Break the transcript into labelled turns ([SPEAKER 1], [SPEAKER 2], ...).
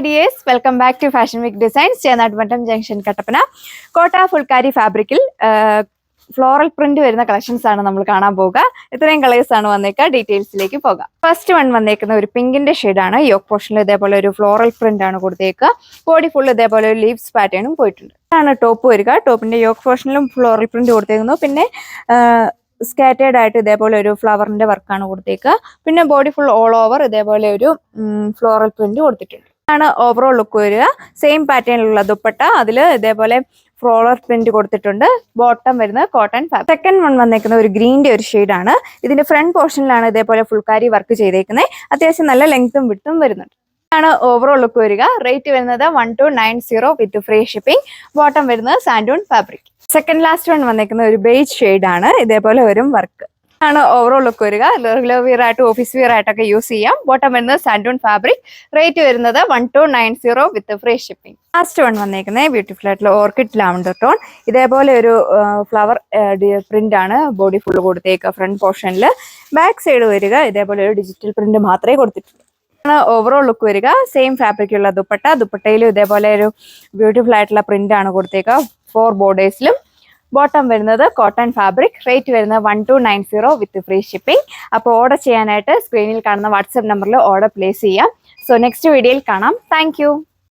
[SPEAKER 1] Dears, welcome back to Fashion Week Designs, Chenadumattam Junction, Kattapana. Kota Fulkari fabricil floral print വരുന്ന collections ആണ് നമ്മൾ കാണാൻ പോകുക. ഇത്രയും കളേഴ്സ് ആണ് വന്നേക്കുക. ഡീറ്റെയിൽസിലേക്ക് പോകാം. ഫസ്റ്റ് വൺ വന്നേക്കുന്ന ഒരു പിങ്കിന്റെ ഷെയ്ഡ് ആണ്. യോക്ക് പോർഷനിൽ ഇതേപോലെ ഒരു ഫ്ലോറൽ പ്രിന്റ് ആണ് കൊടുത്തേക്കുക. ബോഡി ഫുൾ ഇതേപോലെ ഒരു ലീവ്സ് പാറ്റേണും പോയിട്ടുണ്ട്. ഇതാണ് ടോപ്പ് വരിക. ടോപ്പിന്റെ യോക്ക് പോർഷനിലും ഫ്ലോറൽ പ്രിന്റ് കൊടുത്തേക്കുന്നു. പിന്നെ സ്കാറ്റേഡ് ആയിട്ട് ഇതേപോലെ ഒരു ഫ്ലവറിന്റെ വർക്കാണ് കൊടുത്തേക്കുക. പിന്നെ ബോഡി ഫുൾ ഓൾ ഓവർ ഇതേപോലെ ഒരു ഫ്ലോറൽ പ്രിന്റ് കൊടുത്തിട്ടുണ്ട്. ആണ് ഓവറോൾ ലുക്ക് വരിക. സെയിം പാറ്റേണിലുള്ള ദുപ്പട്ട, അതിൽ ഇതേപോലെ ഫ്ലോറൽ പ്രിന്റ് കൊടുത്തിട്ടുണ്ട്. ബോട്ടം വരുന്നത് കോട്ടൺ ഫാബ്രിക്. സെക്കൻഡ് വൺ വന്നേക്കുന്ന ഒരു ഗ്രീൻ്റെ ഒരു ഷെയ്ഡാണ്. ഇതിന്റെ ഫ്രണ്ട് പോർഷനിലാണ് ഇതേപോലെ ഫുൾക്കാരി വർക്ക് ചെയ്തേക്കുന്നത്. അത്യാവശ്യം നല്ല ലെങ്ത്തും വിട്ടും വരുന്നുണ്ട്. ആണ് ഓവറോൾ ലുക്ക് വരിക. റേറ്റ് വരുന്നത് 1290 വിത്ത് ഫ്രീ ഷിപ്പിംഗ്. ബോട്ടം വരുന്നത് സാൻഡൂൺ ഫാബ്രിക്. സെക്കൻഡ് ലാസ്റ്റ് വൺ വന്നേക്കുന്ന ഒരു ബേജ് ഷെയ്ഡാണ്. ഇതേപോലെ വരും വർക്ക് ആണ് ഓവറോൾ ലുക്ക് വരിക. റെഗുലർ വിയർ ആയിട്ട് ഓഫീസ് വിയർ ആയിട്ടൊക്കെ യൂസ് ചെയ്യാം. ബോട്ടം വരുന്നത് സാൻഡൂൺ ഫാബ്രിക്. റേറ്റ് വരുന്നത് 1290 വിത്ത് ഫ്രീ ഷിപ്പിംഗ്. ലാസ്റ്റ് വൺ വന്നേക്കുന്നത് ബ്യൂട്ടിഫുൾ ആയിട്ടുള്ള ഓർക്കിഡ് ലാവൻഡർ ടോൺ. ഇതേപോലെ ഒരു ഫ്ലവർ പ്രിന്റ് ആണ് ബോഡി ഫുള്ള് കൊടുത്തേക്കുക. ഫ്രണ്ട് പോർഷനിൽ ബാക്ക് സൈഡ് വരിക ഇതേപോലെ ഒരു ഡിജിറ്റൽ പ്രിന്റ് മാത്രമേ കൊടുത്തിട്ടുള്ളൂ. ഓവറോൾ ലുക്ക് വരിക. സെയിം ഫാബ്രിക്കുള്ള ദുപ്പട്ട. ദുപ്പട്ടയിലും ഇതേപോലെ ഒരു ബ്യൂട്ടിഫുൾ ആയിട്ടുള്ള പ്രിന്റ് ആണ് കൊടുത്തേക്കുക 4 ബോർഡേഴ്സിലും. ബോട്ടം വരുന്നത് കോട്ടൺ ഫാബ്രിക്. റേറ്റ് വരുന്നത് 1290 വിത്ത് ഫ്രീ ഷിപ്പിംഗ്. അപ്പോൾ ഓർഡർ ചെയ്യാനായിട്ട് സ്ക്രീനിൽ കാണുന്ന വാട്സ്ആപ്പ് നമ്പറിൽ ഓർഡർ പ്ലേസ് ചെയ്യാം. സോ നെക്സ്റ്റ് വീഡിയോയിൽ കാണാം. താങ്ക്